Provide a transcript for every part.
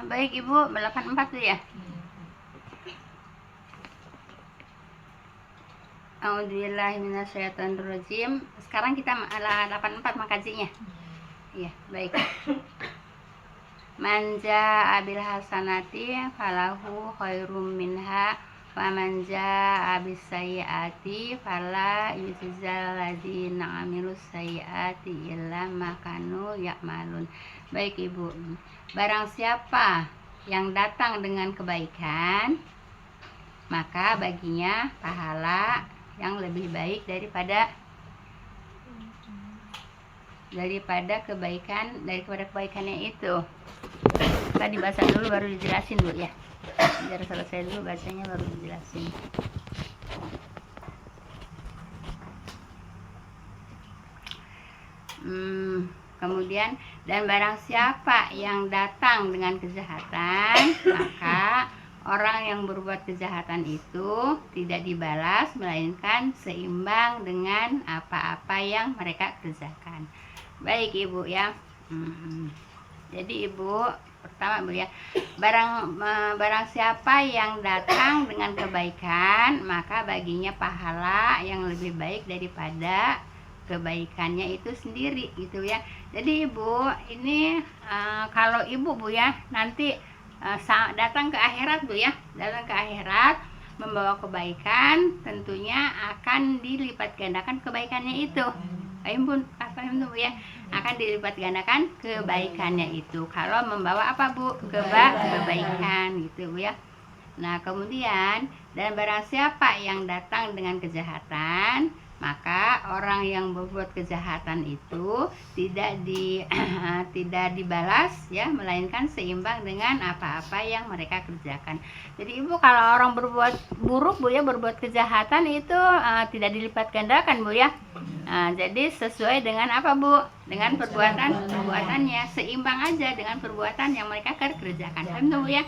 Baik Ibu, 84 tuh ya. A'udzubillahiminasyaitonirrajim. Sekarang kita 84 makajinya. Iya, baik. Manja abil hasanati falahu khairum minha wa manja abis sayyiati fala yujzal ladzina amilus sayyiati illa ma kanu ya'malun. Baik Ibu. Barang siapa yang datang dengan kebaikan, maka baginya pahala yang lebih baik daripada kebaikannya itu. Kita dibaca dulu baru dijelasin Bu ya. Biar selesai dulu bacanya baru dijelasin. Kemudian, dan barang siapa yang datang dengan kejahatan, maka orang yang berbuat kejahatan itu tidak dibalas, melainkan seimbang dengan apa-apa yang mereka kerjakan. Baik Ibu ya. Jadi Ibu, pertama Bu ya, barang siapa yang datang dengan kebaikan, maka baginya pahala yang lebih baik daripada kebaikannya itu sendiri gitu ya. Jadi Ibu, ini kalau Ibu Bu ya, nanti datang ke akhirat Bu ya, datang ke akhirat membawa kebaikan, tentunya akan dilipat gandakan kebaikannya itu. Paham Bu ya, akan dilipat gandakan kebaikannya itu kalau membawa apa Bu? Kebaikan gitu Bu ya. Nah kemudian, dan barang siapa yang datang dengan kejahatan, maka orang yang berbuat kejahatan itu tidak dibalas ya, melainkan seimbang dengan apa-apa yang mereka kerjakan. Jadi Ibu, kalau orang berbuat buruk Bu ya, berbuat kejahatan itu tidak dilipat gandakan Bu ya. Jadi sesuai dengan apa Bu? Dengan perbuatannya, seimbang aja dengan perbuatan yang mereka kerjakan. Paham Bu ya?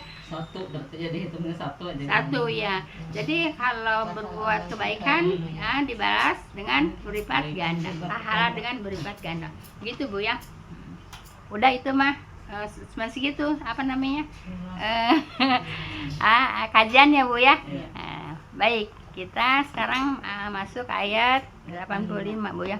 Jadi hitungnya satu aja. Satu ya. Jadi kalau berbuat kebaikan ya, dibalas dengan berlipat ganda, pahala dengan berlipat ganda. Gitu Bu ya. Udah itu mah masih gitu apa namanya? Kajiannya Bu ya. Baik, kita sekarang masuk ayat 85 Bu ya.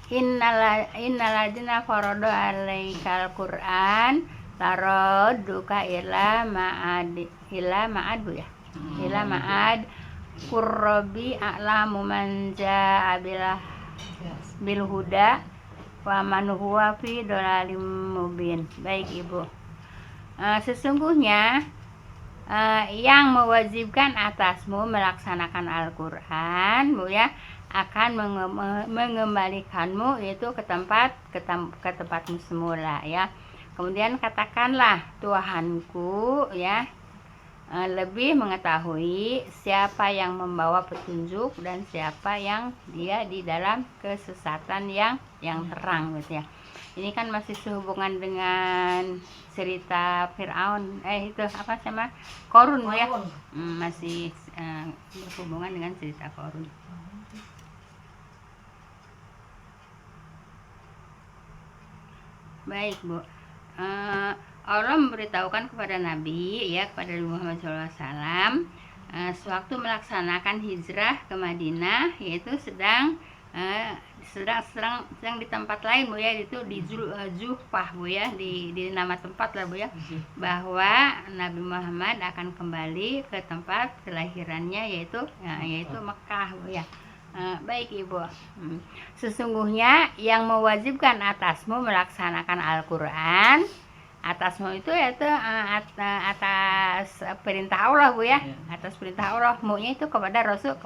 Innalladzina faradu alaikal Qur'an taradduka ila ma'ad Bu ya. Ila ma'ad qurrabi a'lamu man ja'a bil huda wa man huwa fi dhalalim mubin. Baik Ibu. Sesungguhnya yang mewajibkan atasmu melaksanakan Al-Qur'an Bu ya, akan mengembalikanmu itu ke tempatmu semula ya. Kemudian katakanlah, Tuhanku ya lebih mengetahui siapa yang membawa petunjuk dan siapa yang dia di dalam kesesatan yang terang gitu ya. Ini kan masih sehubungan dengan cerita Fir'aun, itu apa sama Qarun ya, masih berhubungan dengan cerita Qarun. Baik Bu, Allah memberitahukan kepada Nabi ya, kepada Muhammad SAW sewaktu melaksanakan hijrah ke Madinah, yaitu sedang di tempat lain Bu ya, itu di Juhfah Bu ya, di nama tempat lah Bu ya, bahwa Nabi Muhammad akan kembali ke tempat kelahirannya, yaitu Mekah Bu ya. Baik Ibu, sesungguhnya yang mewajibkan atasmu melaksanakan Al-Qur'an, atasmu itu yaitu atas perintah Allah Bu ya, atas perintah Allah, mu-nya itu kepada Rasul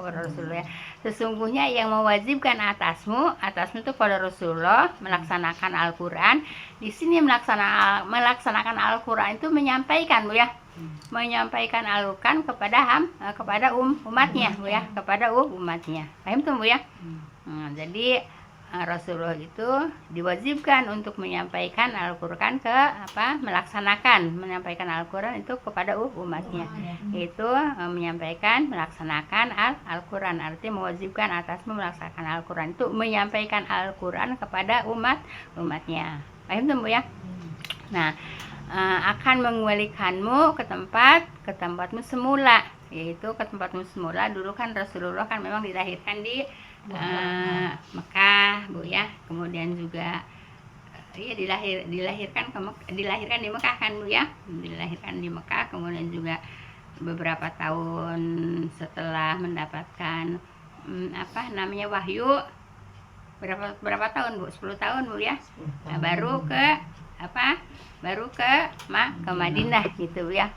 ya. Sesungguhnya yang mewajibkan atasmu itu kepada Rasulullah melaksanakan Al-Qur'an. Di sini melaksanakan Al-Qur'an itu menyampaikan Bu ya, menyampaikan Al-Qur'an kepada umatnya Bu ya, kepada umatnya. Paham tuh Bu ya? Jadi Rasulullah itu diwajibkan untuk menyampaikan Al-Qur'an menyampaikan Al-Qur'an itu kepada umatnya. Itu melaksanakan Al-Qur'an, artinya mewajibkan atasmu melaksanakan Al-Qur'an itu menyampaikan Al-Qur'an kepada umatnya. Paham tuh Bu ya? Nah, akan mengembalikanmu ke tempatmu semula, yaitu ke tempatmu semula. Dulu kan Rasulullah kan memang dilahirkan di Mekah, Bu ya. Kemudian juga iya dilahirkan di Mekah kan, Bu ya. Dilahirkan di Mekah, kemudian juga beberapa tahun setelah mendapatkan wahyu, berapa tahun, Bu? 10 tahun, Bu ya. Nah, baru ke Madinah gitu ya.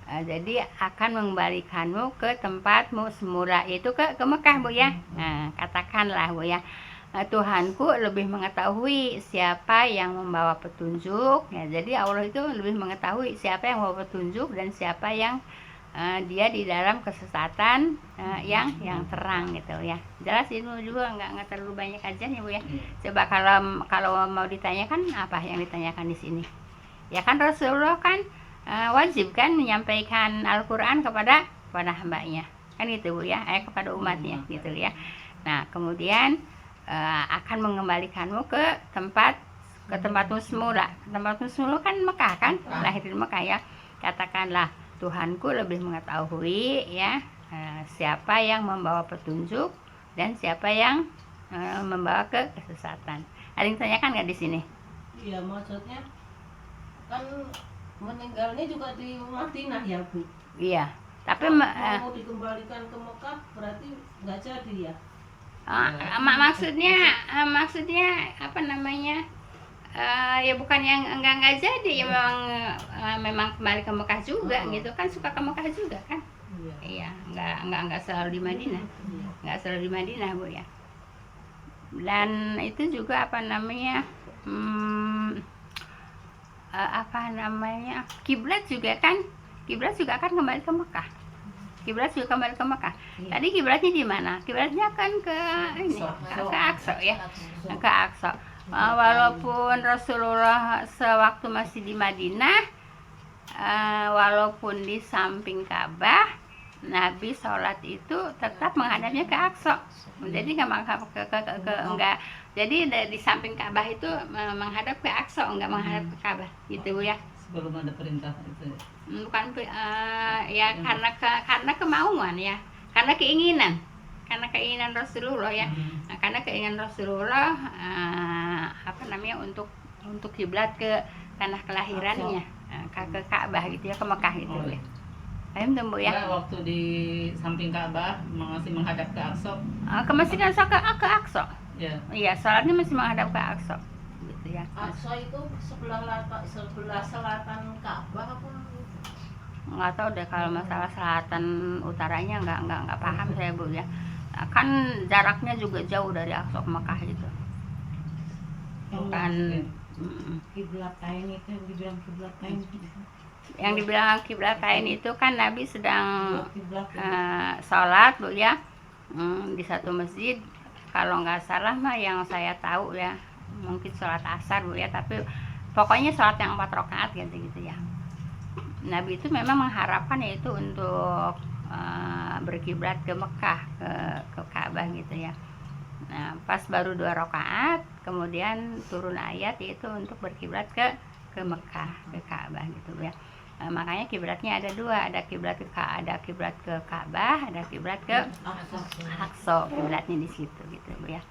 Jadi akan mengembalikanmu ke tempatmu semula, yaitu ke Mekah, Bu ya. Nah, katakanlah, Bu ya, Tuhanku lebih mengetahui siapa yang membawa petunjuk ya. Jadi Allah itu lebih mengetahui siapa yang membawa petunjuk dan siapa yang dia di dalam kesesatan yang terang gitu ya. Jelas ini juga nggak terlalu banyak kajian ya, Bu ya. Coba kalau mau ditanyakan, apa yang ditanyakan di sini? Ya kan Rasulullah kan wajib kan menyampaikan Al-Qur'an kepada hambanya. Kan gitu, Bu ya, kepada umatnya gitu ya. Nah, kemudian akan mengembalikanmu ke tempatmu semula. Tempatmu semula kan Mekah kan, lahir di Mekah ya. Katakanlah, Tuhanku lebih mengetahui ya siapa yang membawa petunjuk dan siapa yang membawa ke kesesatan. Ada yang tanyakan nggak di sini? Iya, maksudnya kan meninggalnya juga di Madinah ya, Bu. Iya, tapi mau dikembalikan ke Mekah berarti nggak jadi ya? maksudnya apa namanya? Ya bukan yang enggak jadi ya, memang kembali ke Mekah juga gitu kan, suka ke Mekah juga kan. Iya, enggak selalu di Madinah. Enggak selalu di Madinah, Bu ya. Dan itu juga kiblat juga kan kembali ke Mekah. Kiblat juga kembali ke Mekah. Tadi kiblatnya di mana? Kiblatnya kan ke Aqsa ya. Ke Aqsa. Walaupun Rasulullah sewaktu masih di Madinah, walaupun di samping Ka'bah, Nabi sholat itu tetap menghadapnya ke Aqsa. Jadi enggak. Jadi di samping Ka'bah itu menghadap ke Aqsa, enggak menghadap ke Ka'bah, gitu, Bu ya. Sebelum ada perintah itu. Bukan ya karena kemauan ya, karena keinginan Rasulullah ya. Nah, karena keinginan Rasulullah untuk kiblat ke tanah kelahirannya, ke Ka'bah gitu ya, ke Mekah gitu ya. Paham tuh, Bu ya? Waktu di samping Ka'bah masih menghadap ke Aqsa. Masih ke Aqsa. Ya. Iya, sholatnya masih menghadap ke Aqsa gitu ya. Aqsa itu sebelah selatan Ka'bah apa? Nggak tahu deh kalau masalah selatan utaranya nggak paham saya, Bu ya. Kan jaraknya juga jauh dari Aqsa ke Mekah itu. Bukan Kiblatain itu yang dibilang kiblatain. Yang dibilang kiblatain itu kan Nabi sedang sholat, Bu ya, di satu masjid. Kalau nggak salah mah yang saya tahu ya, mungkin sholat asar, Bu ya, tapi pokoknya sholat yang 4 rakaat gitu ya. Nabi itu memang mengharapkan yaitu untuk berkiblat ke Mekah, ke Ka'bah gitu ya. Nah, pas baru 2 rakaat kemudian turun ayat yaitu untuk berkiblat ke Mekah, ke Ka'bah gitu ya. Makanya kiblatnya ada 2, ada kiblat ke Ka'bah, ada kiblat ke Aqsa, kiblatnya di situ gitu, Bu ya.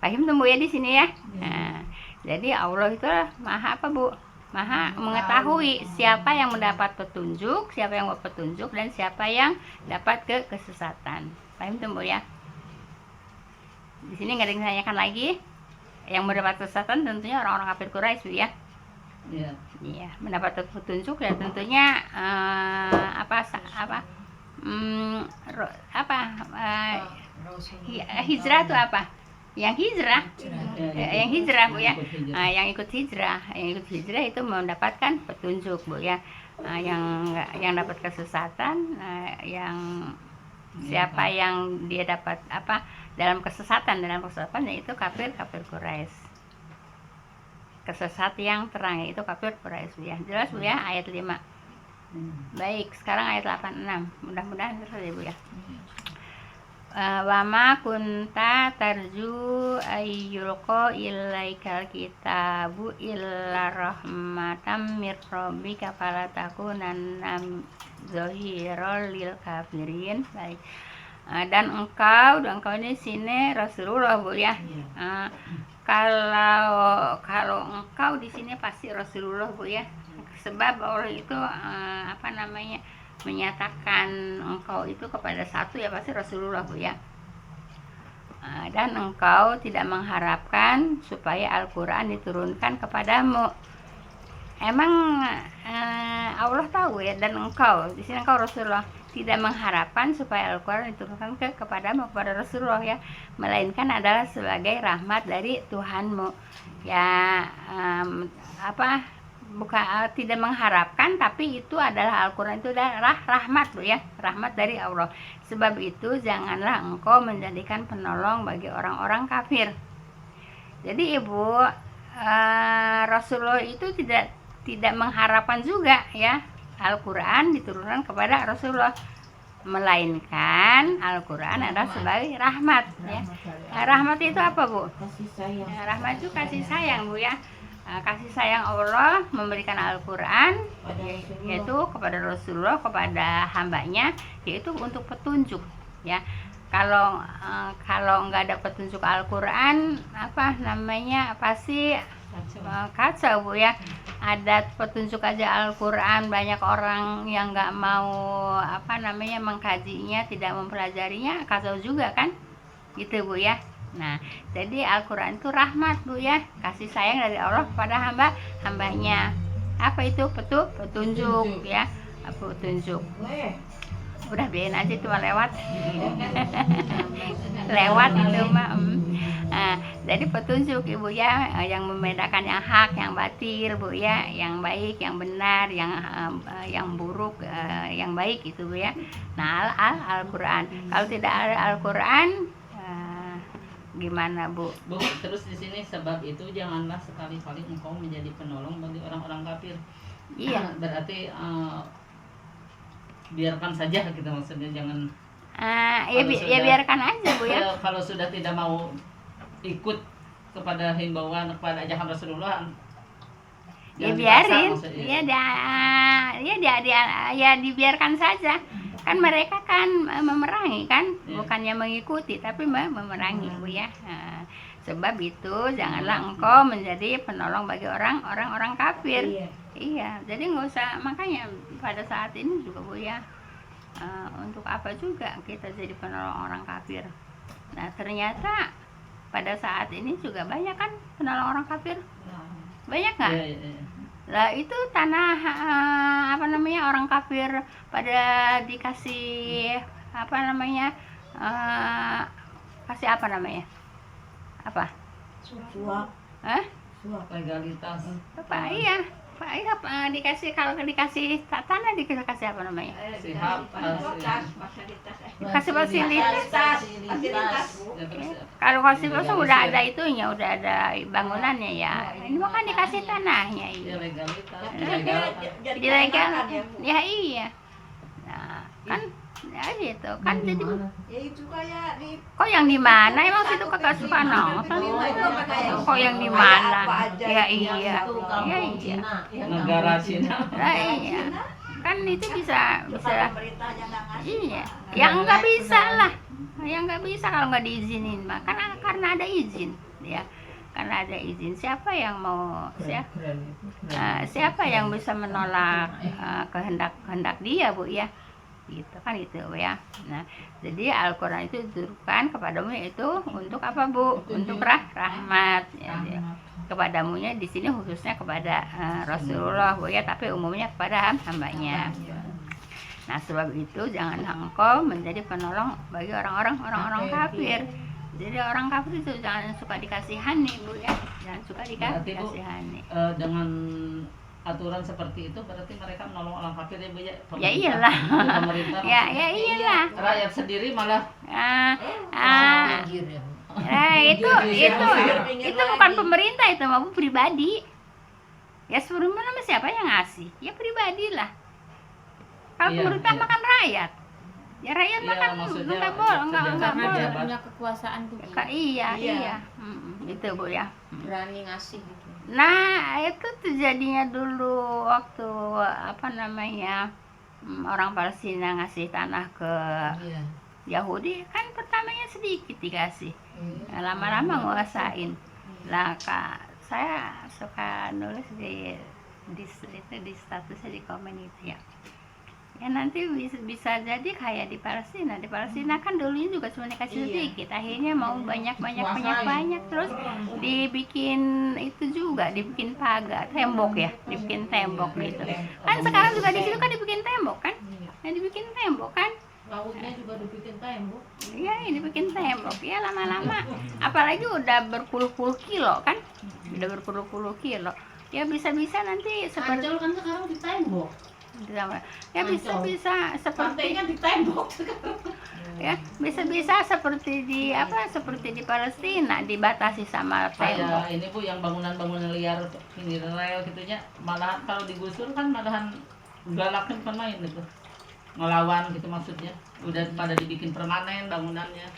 Paham tuh, Bu ya, di sini ya. Nah, jadi Allah itu Maha apa, Bu? Maha mengetahui siapa yang mendapat petunjuk, siapa yang mau petunjuk, dan siapa yang dapat ke kesesatan. Paham tuh, Bu ya? Di sini nggak ada yang ditanyakan lagi. Yang mendapat kesesatan tentunya orang-orang kafir Quraisy, Bu ya. Iya, mendapat petunjuk ya tentunya hijrah itu apa? Yang hijrah, Bu ya. Yang ikut hijrah itu mendapatkan petunjuk, Bu ya. Yang dapat kesesatan, yang siapa yang dia dapat dalam kesesatan yaitu kafir Quraisy. Kesesat yang terang yaitu kafir Quraisy, Bu ya. Jelas, Bu ya, ayat 5. Baik, sekarang ayat 86. Mudah-mudahan terus ya, Bu ya. wama kunta tarju ayyulqa ilaikal kitabu illa rahmatam mir rabbika fala takunanna zahirul lil kafirin. Baik. Dan engkau ini sini Rasulullah, Bu ya. Kalau engkau di sini pasti Rasulullah, Bu ya. Sebab Allah itu menyatakan engkau itu kepada satu ya pasti Rasulullah, Bu ya. Dan engkau tidak mengharapkan supaya Al-Quran diturunkan kepadamu. Emang Allah tahu ya, dan engkau di sini engkau Rasulullah tidak mengharapkan supaya Al-Quran diturunkan kepada Rasulullah ya, melainkan adalah sebagai rahmat dari Tuhanmu ya. Bukan tidak mengharapkan, tapi itu adalah Al-Quran itu adalah rahmat, Bu ya, rahmat dari Allah. Sebab itu janganlah engkau menjadikan penolong bagi orang-orang kafir. Jadi Ibu, Rasulullah itu tidak mengharapkan juga ya Al-Quran diturunkan kepada Rasulullah, melainkan Al-Quran adalah sebagai rahmat ya. Rahmat itu apa, Bu? Kasih sayang. Rahmat itu kasih sayang, Bu ya. Kasih sayang Allah memberikan Al-Quran yaitu kepada Rasulullah, kepada hambanya, yaitu untuk petunjuk ya. Kalau nggak ada petunjuk Al-Quran pasti kacau, Bu ya. Ada petunjuk aja Al-Quran, banyak orang yang nggak mau mengkajinya, tidak mempelajarinya, kacau juga kan gitu, Bu ya. Nah, jadi Al-Quran itu rahmat, Bu ya, kasih sayang dari Allah kepada hambanya. Apa itu? Petunjuk ya, petunjuk. Udah biarin aja itu lewat. Lewat itu mah. Jadi petunjuk, Ibu ya, yang membedakan yang hak, yang batil, Bu ya, yang baik, yang benar, yang buruk, yang baik itu, Bu ya. Nah, Al-Quran. Kalau tidak ada Al-Quran, gimana, Bu? Bu, terus di sini sebab itu janganlah sekali-kali engkau menjadi penolong bagi orang-orang kafir. Iya. Berarti biarkan saja gitu maksudnya, jangan. Biarkan aja, Bu ya. Kalau sudah tidak mau ikut kepada himbauan, kepada ajakan Rasulullah, Ya jangan biarin, ya dibiarkan saja. Kan mereka kan memerangi kan, Ya. bukannya mengikuti tapi memerangi, Bu ya. Sebab itu janganlah engkau menjadi penolong bagi orang kafir. Iya, jadi nggak usah, makanya pada saat ini juga, Bu ya, untuk apa juga kita jadi penolong orang kafir. Nah, ternyata pada saat ini juga banyak kan penolong orang kafir. Banyak nggak? Ya. Lah itu tanah orang kafir pada dikasih kasih apa? Suap. Legalitas. Dikasih, kalau dikasih tanah dikasih apa namanya? Sihab, Kasih fasilitas. Kalau kasih fasilitas udah ada itunya, udah ada bangunannya ya. Ini mah kan dikasih tanahnya. Ya, legalitas. Jadi legal. Ya iya. Nah, kan ya gitu kan, jadi Ya itu kayak di kok yang di mana emang situ kagak suka nonton. Kok yang di mana? Ya iya. Ya iya. Negara Cina. Nah, iya. Kan itu bisa iya. Yang nggak bisa lah. Yang nggak bisa kalau nggak diizinin mah. Karena ada izin ya. Karena ada izin. Siapa yang mau siapa yang bisa menolak kehendak dia, Bu ya? Gitu kan itu, Bu ya. Nah, jadi Al-Quran itu diturunkan kepadamu itu untuk apa, Bu? Untuk rahmat ya. Kepadamunya di sini khususnya kepada Rasulullah, Bu ya, tapi umumnya kepada hambanya. Nah, sebab itu janganlah engkau menjadi penolong bagi orang kafir. Jadi orang kafir itu jangan suka dikasihani, Bu ya. Jangan suka dikasihani. Dengan aturan seperti itu berarti mereka menolong orang kafir, ya, Bu ya. Ya iyalah. Pemerintah. Ya iyalah. Rakyat sendiri malah itu bukan pemerintah, itu mah pribadi. Ya sebenarnya siapa yang ngasih? Ya pribadilah. Kalau Iya, pemerintah iya. makan rakyat. Ya rakyat Iya, makan maksudnya nggak boleh, nggak sejajar Karena dia pejabat. punya kekuasaan tuh. Iya, Iya. iya. Gitu Bu ya. Berani ngasih gitu. Nah, itu terjadinya dulu waktu apa namanya orang Palestina ngasih tanah ke Iya. Yahudi, kan pertamanya sedikit dikasih, Iya. lama-lama nguasain. Lah Kak, saya suka nulis di statusnya di komen itu ya. Ya nanti bisa jadi kayak di Palestina. Di Palestina kan dulunya juga cuma dikasih Iya. sedikit, akhirnya mau banyak Kuasain. terus dibikin itu juga, dibikin pagar, tembok ya, dibikin tembok gitu. Kan sekarang juga di situ kan dibikin tembok kan? Yang dibikin tembok kan? Lautnya juga dibikin tembok. Iya, ini bikin tembok ya lama-lama. Apalagi udah berpuluh-puluh kilo kan? Udah berpuluh-puluh kilo. Ya bisa-bisa nanti seperti Ancol kan sekarang di tembok. ya bisa-bisa seperti Pantainya di tembok. ya bisa-bisa seperti di seperti di Palestina dibatasi sama tembok. Kayak ini Bu yang bangunan-bangunan liar ini rel gitunya, malahan kalau digusur kan malahan galaknya bukan main gitu. Ngelawan gitu maksudnya. Udah pada dibikin permanen bangunannya.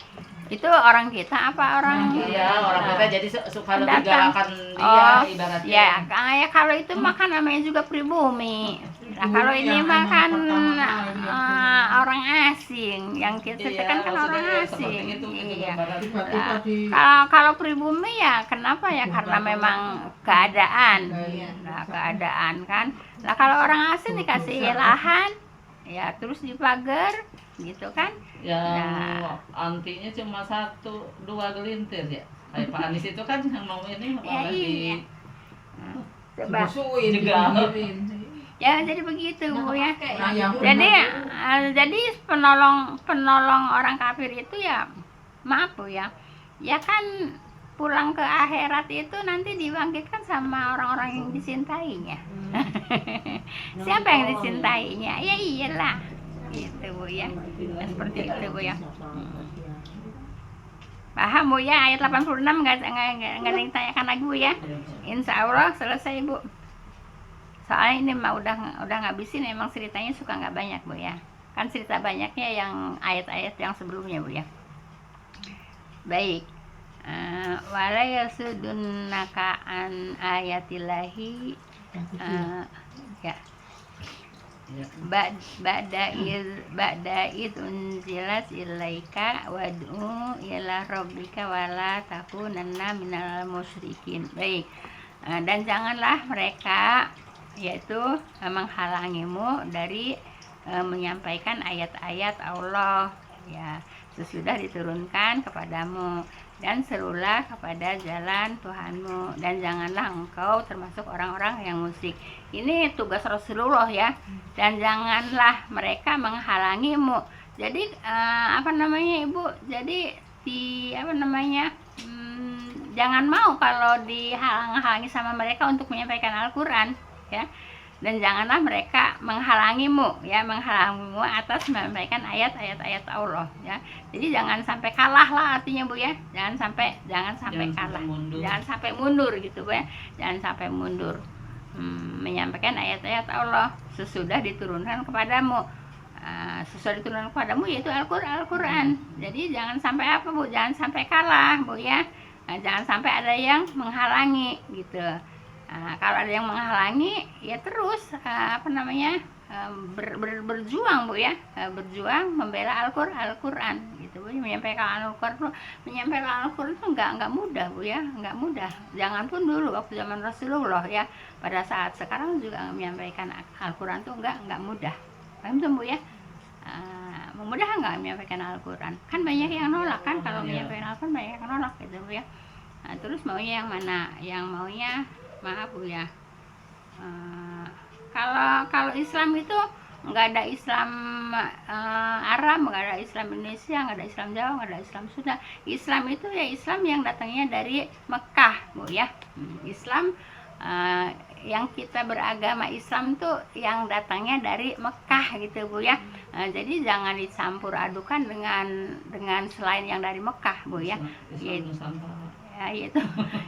Itu orang kita apa orang Iya, orang kita jadi suka lebih pendatang? galakan dia Oh, ibaratnya. ya, ya kalau itu makan namanya juga pribumi. Nah, kalau ini makan orang asing, yang kita Iya, kan orang maksudnya asing. seperti itu gitu Iya. gambaran. Kalau pribumi ya kenapa ya, karena memang keadaan. Iya. Nah, keadaan kan. Nah, kalau orang asing dikasih lahan, ya terus dipagar gitu kan. Yang Nah. antinya cuma 1-2 gelintir ya. Kayak Pak Anies itu kan yang mau ini Ya, malah iya. di Coba. Juga. Ya jadi begitu Bu ya. Nah, yang Jadi penolong orang kafir itu ya, maaf Bu ya. Ya kan pulang ke akhirat itu nanti dibangkitkan sama orang-orang yang disintainya. Siapa yang disintainya? Ya iyalah. Gitu Bu ya. Seperti itu Bu ya. Paham Bu ya, ayat 86 nggak ada yang tanyakan lagi Bu ya. Insya Allah selesai Bu. Soalnya ini mah udah ngabisin, emang ceritanya suka nggak banyak Bu ya. Kan cerita banyaknya yang ayat-ayat yang sebelumnya Bu ya. Baik. Wala yasudunnaka an ayatillahi ya. Ba'da id unzilat ilaika wad'u ila rabbika wala takunanna minal musyrikin. Baik. Dan janganlah mereka yaitu menghalangimu dari menyampaikan ayat-ayat Allah ya sesudah diturunkan kepadamu, dan serulah kepada jalan Tuhanmu, dan janganlah engkau termasuk orang-orang yang musyrik. Ini tugas Rasulullah ya. Dan janganlah mereka menghalangimu. Jadi Ibu, jadi jangan mau kalau dihalang-halangi sama mereka untuk menyampaikan Al-Qur'an ya. Dan janganlah mereka menghalangimu atas menyampaikan ayat-ayat Allah ya. Jadi jangan sampai kalah lah artinya Bu ya. Jangan sampai kalah. Jangan sampai mundur gitu Bu ya. Jangan sampai mundur. Menyampaikan ayat-ayat Allah sesudah diturunkan kepadamu. Sesudah diturunkan kepadamu yaitu Al-Qur'an. Jadi jangan sampai Bu? Jangan sampai kalah Bu ya. Jangan sampai ada yang menghalangi gitu. Kalau ada yang menghalangi ya terus berjuang Bu ya, berjuang membela Al-Qur'an gitu Bu. Menyampaikan Al-Qur'an itu nggak mudah Bu ya, nggak mudah. Jangan pun dulu waktu zaman Rasulullah ya, pada saat sekarang juga menyampaikan Al-Qur'an itu nggak mudah. Paham tuh Bu ya? Mudah nggak menyampaikan Al-Qur'an? Kan banyak yang nolak kan, kalau menyampaikan Al-Qur'an banyak yang nolak gitu Bu ya. Terus maunya yang mana? Yang maunya maaf Bu ya, kalau Islam itu nggak ada Islam Arab, nggak ada Islam Indonesia, nggak ada Islam Jawa, nggak ada Islam Sunda. Islam itu ya Islam yang datangnya dari Mekah Bu ya. Islam yang kita beragama Islam tuh yang datangnya dari Mekah gitu Bu ya. Jadi jangan dicampur adukan dengan selain yang dari Mekah Bu ya.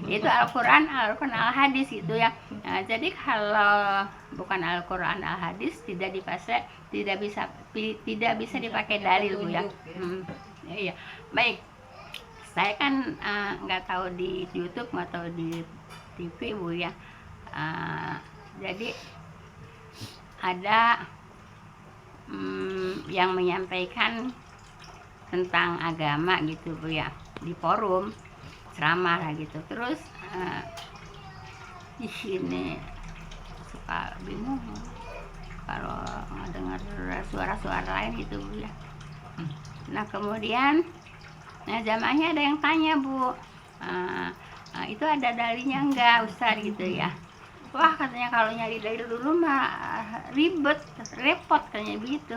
itu Al-Quran Al-Hadis gitu ya. Nah, jadi kalau bukan Al-Quran Al-Hadis tidak bisa dipakai dalil Bu ya. Iya, baik. Saya kan nggak tahu di YouTube, nggak tahu di TV Bu ya. Jadi ada yang menyampaikan tentang agama gitu Bu ya, di forum ceramah lah gitu. Terus di sini suka bingung kalau dengar suara-suara lain gitu Bu ya. Nah kemudian jamaahnya ada yang tanya Bu, itu ada dalilnya enggak Ustaz gitu ya. Wah katanya kalau nyari dalil dulu mah ribet, repot katanya begitu.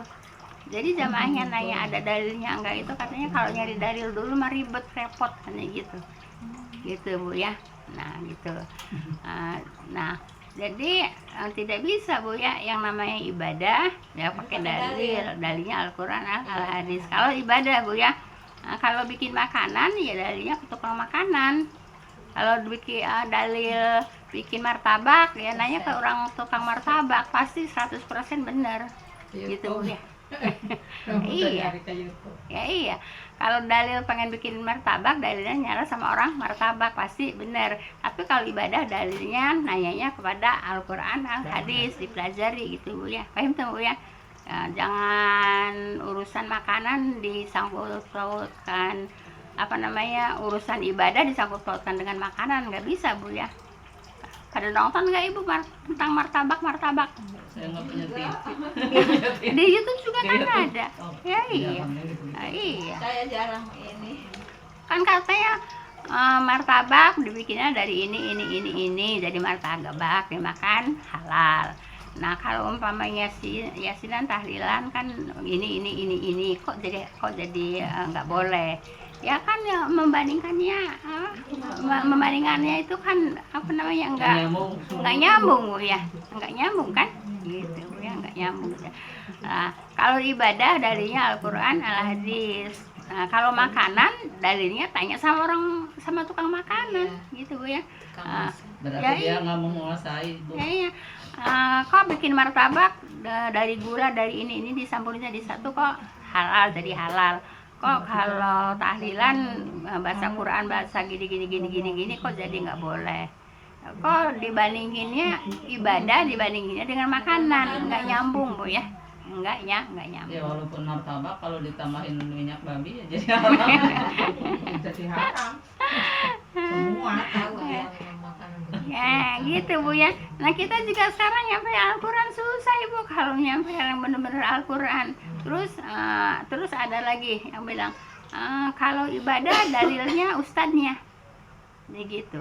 Jadi jamaahnya nanya ada dalilnya enggak, itu katanya kalau nyari dalil dulu mah ribet, repot katanya gitu. Gitu Bu ya. Nah gitu. Nah jadi tidak bisa Bu ya, yang namanya ibadah ya pakai dalil. Dalilnya Al-Quran Al-Hadis. Kalau ibadah Bu ya, kalau bikin makanan ya dalilnya ke tukang makanan. Kalau bikin dalil bikin martabak ya nanya ke orang tukang martabak, pasti 100% benar gitu Bu ya. Iya ya, iya. Kalau dalil pengen bikin martabak, dalilnya nyala sama orang martabak, pasti benar. Tapi kalau ibadah dalilnya nanyanya kepada Al-Quran Al-Hadis, dipelajari gitu Bu ya. Paham tuh Bu ya. Jangan urusan makanan disangkut-pautkan, urusan ibadah disangkut-pautkan dengan makanan, nggak bisa Bu ya. Pada nonton nggak Ibu tentang martabak? Saya nggak punya TV. Di YouTube juga kan ada. Ya iya. Iya. Saya jarang ini. Kan katanya martabak dibikinnya dari ini, jadi martabak dimakan halal. Nah kalau umpamanya yasinan tahlilan kan ini kok jadi nggak boleh. Ya kan ya, membandingkannya itu kan nggak nyambung Bu ya, nggak nyambung kan gitu Bu ya, nggak nyambung ya. Nah, kalau ibadah dalilnya Al-Quran Al-Hadis. Nah, kalau makanan dalilnya tanya sama tukang makanan gitu Bu ya. Berarti dia nggak menguasai Bu. Iya. Kok bikin martabak dari gula dari ini disambungnya di satu kok halal, jadi halal. Kok kalau tahlilan baca Quran baca gini kok jadi nggak boleh. Kok dibandinginnya ibadah dibandinginnya dengan makanan, nggak nyambung Bu ya. Nggak nyambung. Ya walaupun martabak kalau ditambahin minyak babi ya jadi haram. Semua tahu ya. Ya gitu Bu ya. Nah kita juga sekarang nyampe Al-Quran susah Ibu, kalau nyampe yang benar-benar Al-Quran. Terus ada lagi yang bilang kalau ibadah dalilnya ustadznya, gitu.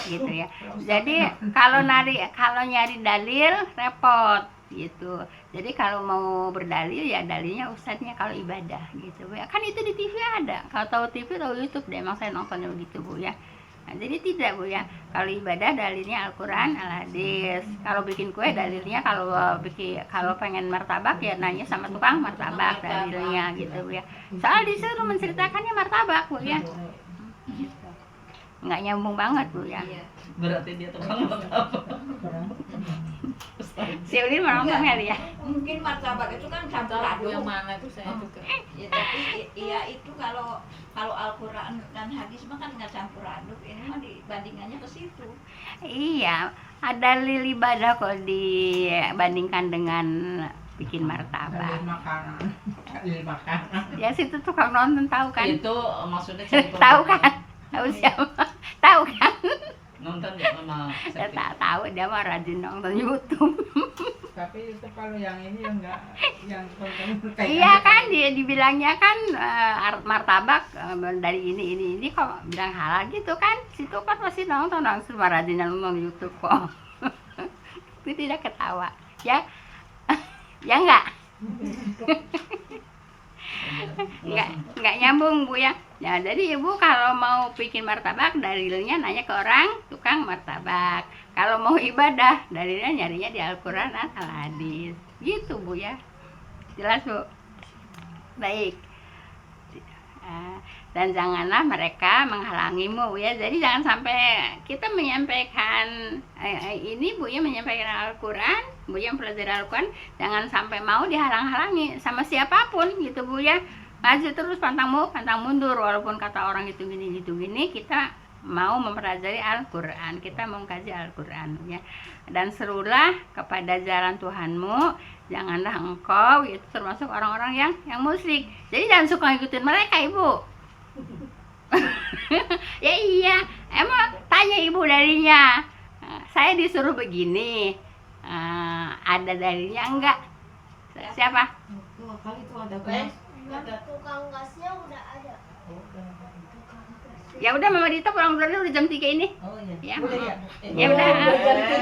Gitu ya. Jadi kalau nyari dalil repot gitu. Jadi kalau mau berdalil ya dalilnya ustadznya kalau ibadah gitu Bu ya. Kan itu di TV ada. Kalau tahu TV tahu YouTube deh, emang saya nontonnya begitu Bu ya. Nah, jadi tidak Bu ya. Kalau ibadah dalilnya Al-Quran Al-Hadis. Kalau bikin kue dalilnya kalau pengen martabak ya nanya sama tukang martabak dalilnya gitu Bu ya. Soal disuruh menceritakannya martabak Bu ya. Gitu. Nggak nyambung banget Bu ya. Berarti dia tukang martabak. Si Ulin mau nonton kali ya. Mungkin martabak itu kan campur aduk. Yang mana itu saya juga. Ya tapi iya itu kalau Al-Quran dan hadis mah kan nggak campur aduk. Ini mah dibandingannya ke situ. Iya, ada dalil ibadah kok dibandingkan dengan bikin martabak. Dalil makanan. Ya situ tukang nonton tahu kan? Itu maksudnya cari Tahu kan? Tahu siapa? Tahu kan? Nonton ya sama Ya tak tahu, dia mah rajin nonton YouTube. Tapi itu kalau yang ini yang Iya kan dia dibilangnya kan martabak dari ini kok bilang halal gitu kan. Situ kan pasti nonton langsung rajin nonton YouTube kok. Itu tidak ketawa. Ya. Ya enggak? Enggak nyambung Bu ya. Ya jadi Ibu kalau mau bikin martabak dalilnya nanya ke orang tukang martabak. Kalau mau ibadah dalilnya nyarinya di Al-Quran Al-Hadis. Gitu Bu ya. Jelas Bu? Baik. dan janganlah mereka menghalangimu Bu ya. Jadi jangan sampai kita menyampaikan ini Bu ya, menyampaikan Al-Quran, Bu ya, mempelajari Al-Quran, jangan sampai mau dihalang-halangi sama siapapun gitu Bu ya. Maju terus, pantang mundur, walaupun kata orang itu gini gitu gini, kita mau mempelajari Al-Quran, kita mau mengkaji Al-Quran ya. Dan serulah kepada jalan Tuhanmu, janganlah engkau itu termasuk orang-orang yang musyrik. Jadi jangan suka ngikutin mereka Ibu. Ya iya, emang tanya Ibu darinya, saya disuruh begini, ada darinya enggak? Siapa? Kali itu ada Tukang gasnya udah ada. Ya udah Mama Dita pulang dulu, udah jam 3 ini. Oh iya. Ya, Udah ya. ya udah.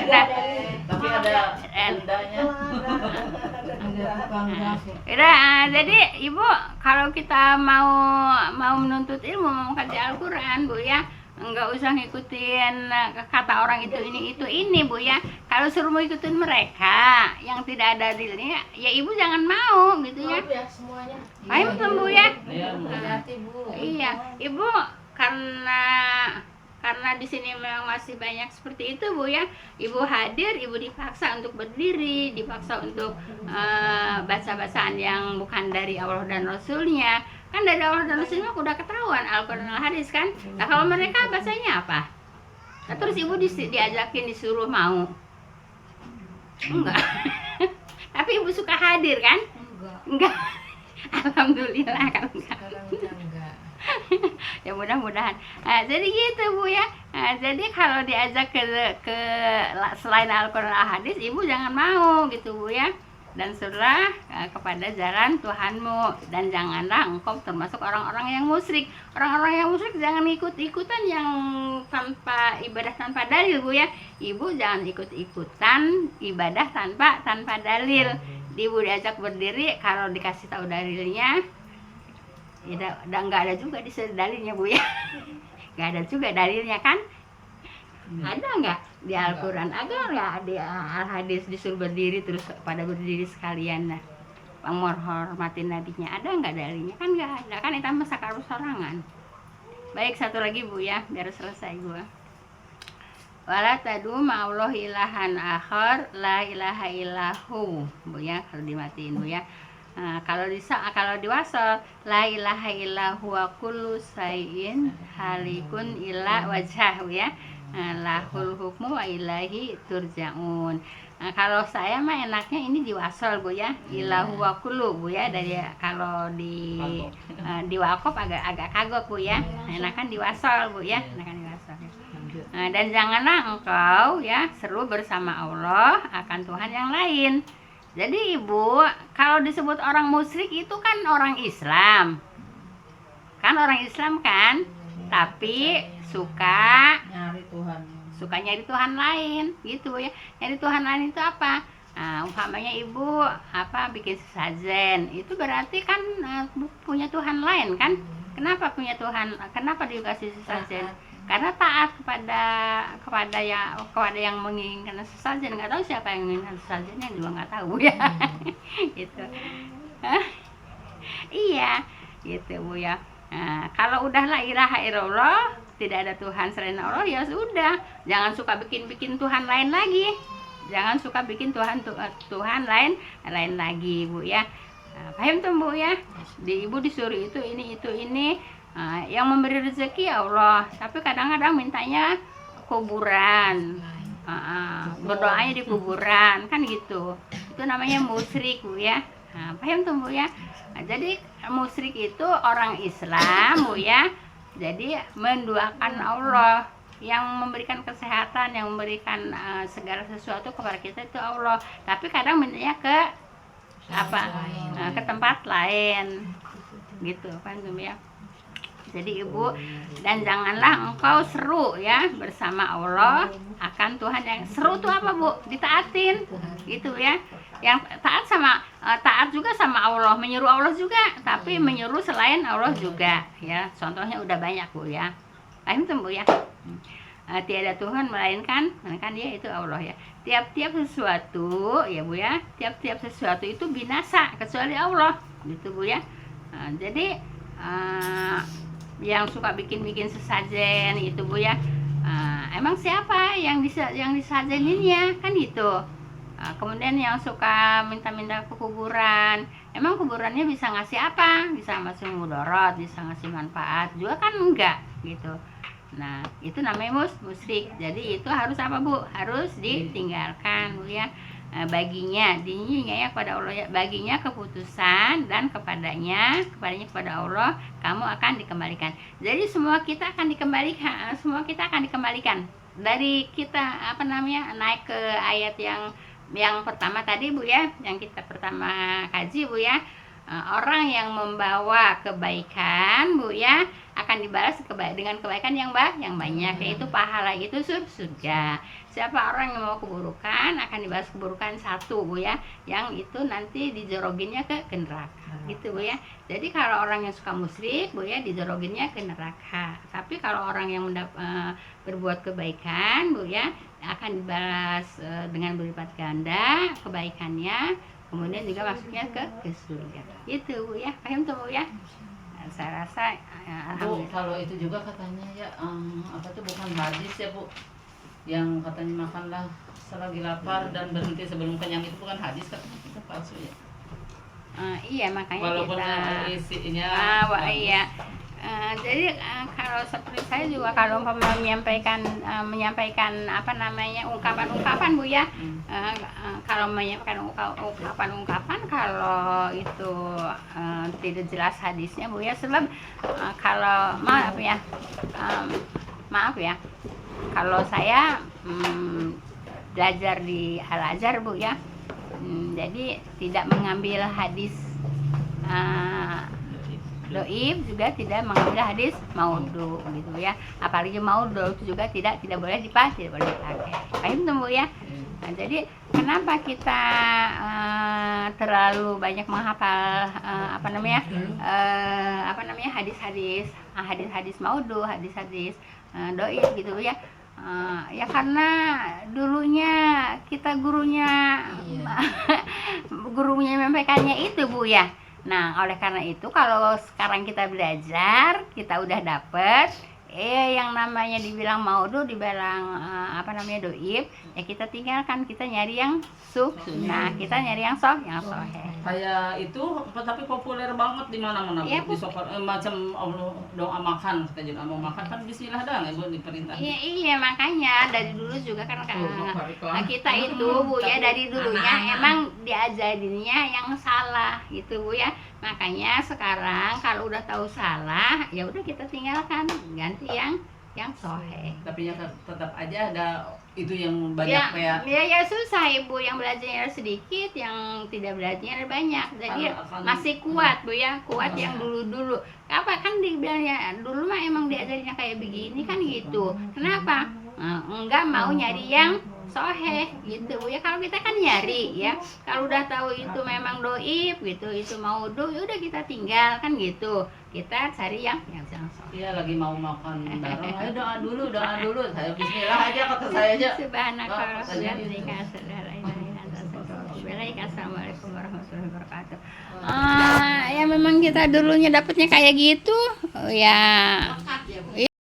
Udah. Tapi ada dendanya. Udah, jadi Ibu kalau kita mau menuntut ilmu, mau kaji Al-Quran Bu ya, enggak usah ngikutin kata orang itu ini Bu ya. Kalau suruh mau ikutin mereka yang tidak ada dalilnya, ya Ibu jangan mau gitu ya. Maaf ya semuanya. Ayo Bu ya. Iya, Bu. Hati-hati Bu. Iya, Ibu karena di sini memang masih banyak seperti itu Bu ya. Ibu hadir, Ibu dipaksa untuk berdiri, dipaksa untuk baca bacaan yang bukan dari Allah dan Rasulnya. Kan dari Allah dan Rasulnya udah ketahuan Al-Quran Al-Hadis kan. Nah kalau mereka bacanya apa? Nah, terus Ibu diajakin, disuruh mau? Enggak. Tapi Ibu suka hadir kan? Enggak. Alhamdulillah kalau enggak. Ya mudah-mudahan. Jadi gitu Bu ya. Jadi kalau diajak ke selain Al-Quran Al-Hadis, Ibu jangan mau gitu Bu ya. Dan suruhlah kepada jalan Tuhanmu, dan janganlah engkau termasuk orang-orang yang musyrik. Orang-orang yang musyrik jangan ikut-ikutan yang tanpa ibadah tanpa dalil Bu ya. Ibu jangan ikut-ikutan ibadah tanpa dalil. Ibu diajak berdiri, kalau dikasih tahu dalilnya, ya udah nggak ada juga di dalilnya Bu ya. Nggak ada juga dalilnya kan? Ada nggak di Al-Quran? Ada nggak di Al-Hadis disuruh berdiri terus pada berdiri sekalian lah, menghormatin nabinya? Ada nggak dalilnya? Kan nggak ada kan, itu masa karus sorangan. Baik, satu lagi Bu ya, biar selesai gua. Wala tadu ma'allah ilahan akhar la ilaha illahu Bu ya, kalau dimatiin Bu ya. Kalau diwasal la ilaha illahu wa kullu syai'in halikun illa wajhahu ya. Lahul hukmu wa ilahi turja'un. Kalau saya mah enaknya ini diwasal Bu ya, ilahu wa kullu Bu ya. Dari kalau di wakaf agak kagok Bu ya. Enakan diwasal Bu ya, enakan diwasal. Dan janganlah engkau ya seru bersama Allah akan Tuhan yang lain. Jadi Ibu, kalau disebut orang musyrik itu kan orang Islam. Kan orang Islam kan? Tapi suka nyari Tuhan lain gitu Bu ya. Nyari Tuhan lain itu apa? Umpamanya Ibu bikin sesajen, itu berarti kan punya Tuhan lain kan? Kenapa punya Tuhan? Kenapa dikasih sesajen? Karena taat kepada yang menginginkan sesajen. Nggak tahu siapa yang menginginkan sesajennya juga nggak tahu ya. Gitu. Iya, gitu Bu ya. Kalau udah la ilaha illallah, tidak ada Tuhan selain Allah, ya sudah. Jangan suka bikin Tuhan lain lagi. Jangan suka bikin Tuhan lain lagi Bu ya. Paham tuh Bu ya? Ibu disuruh itu ini. Yang memberi rezeki Allah, tapi kadang-kadang mintanya kuburan, berdoanya di kuburan kan gitu. Itu namanya musyrik Bu ya. Paham tuh Bu ya? Jadi musyrik itu orang Islam Bu ya. Jadi menduakan Allah, yang memberikan kesehatan, yang memberikan segala sesuatu kepada kita itu Allah. Tapi kadang mintanya ke ke tempat lain gitu, paham tuh ya? Jadi Ibu, dan janganlah engkau seru ya bersama Allah akan Tuhan yang seru tuh apa Bu? Ditaatin gitu ya. Yang taat juga sama Allah, menyuruh Allah juga, tapi menyuruh selain Allah juga ya. Contohnya udah banyak Bu ya. Paham tuh Bu ya? Tiada Tuhan melainkan Dia itu Allah ya. Tiap-tiap sesuatu ya Bu ya, tiap-tiap sesuatu itu binasa kecuali Allah gitu Bu ya. Jadi yang suka bikin-bikin sesajen itu Bu ya. Emang siapa yang disajeninnya kan itu. Kemudian yang suka minta-minta ke kuburan, emang kuburannya bisa ngasih apa? Bisa ngasih mudorot, bisa ngasih manfaat juga kan enggak gitu. Nah itu namanya musyrik. Jadi itu harus apa Bu? Harus ditinggalkan Bu ya. Baginya dirinya ya kepada Allah ya, baginya keputusan dan kepadanya kepada Allah kamu akan dikembalikan. Jadi semua kita akan dikembalikan dari kita naik ke ayat yang pertama tadi Bu ya, yang kita pertama kaji Bu ya. Orang yang membawa kebaikan Bu ya akan dibalas dengan kebaikan yang banyak, yaitu pahala itu surga. Siapa orang yang mau keburukan akan dibalas keburukan satu Bu ya, yang itu nanti dijoroginnya ke neraka gitu Bu ya. Jadi kalau orang yang suka musyrik Bu ya dijoroginnya ke neraka. Tapi kalau orang yang berbuat kebaikan Bu ya akan dibalas dengan berlipat ganda kebaikannya, kemudian juga masuknya ke surga. Itu Bu ya, paham tuh Bu ya? Saya rasa Bu, kalau itu juga katanya ya bukan hadis ya Bu, yang katanya makanlah selagi lapar dan berhenti sebelum kenyang, itu bukan hadis, katanya itu palsu ya. Iya makanya walaupun kita isinya iya. Jadi kalau seperti saya juga kalau menyampaikan ungkapan-ungkapan Bu ya, kalau menyampaikan ungkapan kalau itu tidak jelas hadisnya Bu ya, sebab kalau maaf ya kalau saya belajar di Al-Azhar Bu ya, jadi tidak mengambil hadis doib, juga tidak mengambil hadis maudhu gitu ya. Apalagi maudhu itu juga tidak boleh dipakai. Paham tuh Bu ya? Nah, jadi kenapa kita terlalu banyak menghafal hadis maudhu, hadis doib gitu ya. Ya karena dulunya kita gurunya menyampaikannya itu Bu ya. Nah oleh karena itu kalau sekarang kita belajar, kita udah dapet yang namanya dibilang maudhu, dibilang doib, ya kita tinggalkan, kita nyari yang sunnah, kita nyari yang soheh. Kayak itu tapi populer banget di mana-mana Ya, di sofa, macam Allah doa makan, kita mau makan kan bismillah dah Bu diperintah. Iya makanya dari dulu juga kan kita itu Bu ya, dari dulunya emang diajarinnya yang salah gitu Bu ya. Makanya sekarang kalau udah tahu salah ya udah kita tinggalkan, ganti yang soheh. Tapi ya tetap aja ada itu yang banyak ya susah Ibu, yang belajarnya sedikit, yang tidak belajarnya banyak. Jadi masih kuat Bu ya, kuat yang dulu apa kan dibilangnya dulu mah emang diajarinnya kayak begini kan gitu. Kenapa enggak mau nyari yang soheh gitu Bu ya. Kalau kita kan nyari ya, kalau udah tahu itu memang doib gitu, itu maudhu, ya udah kita tinggal kan gitu. Kita cari yang soheh. Iya, lagi mau makan bareng, ayo doa dulu. Saya bismillah aja, kata saya aja. Subhanallah, Assalamualaikum warahmatullahi wabarakatuh. Ya memang kita dulunya dapatnya kayak gitu ya.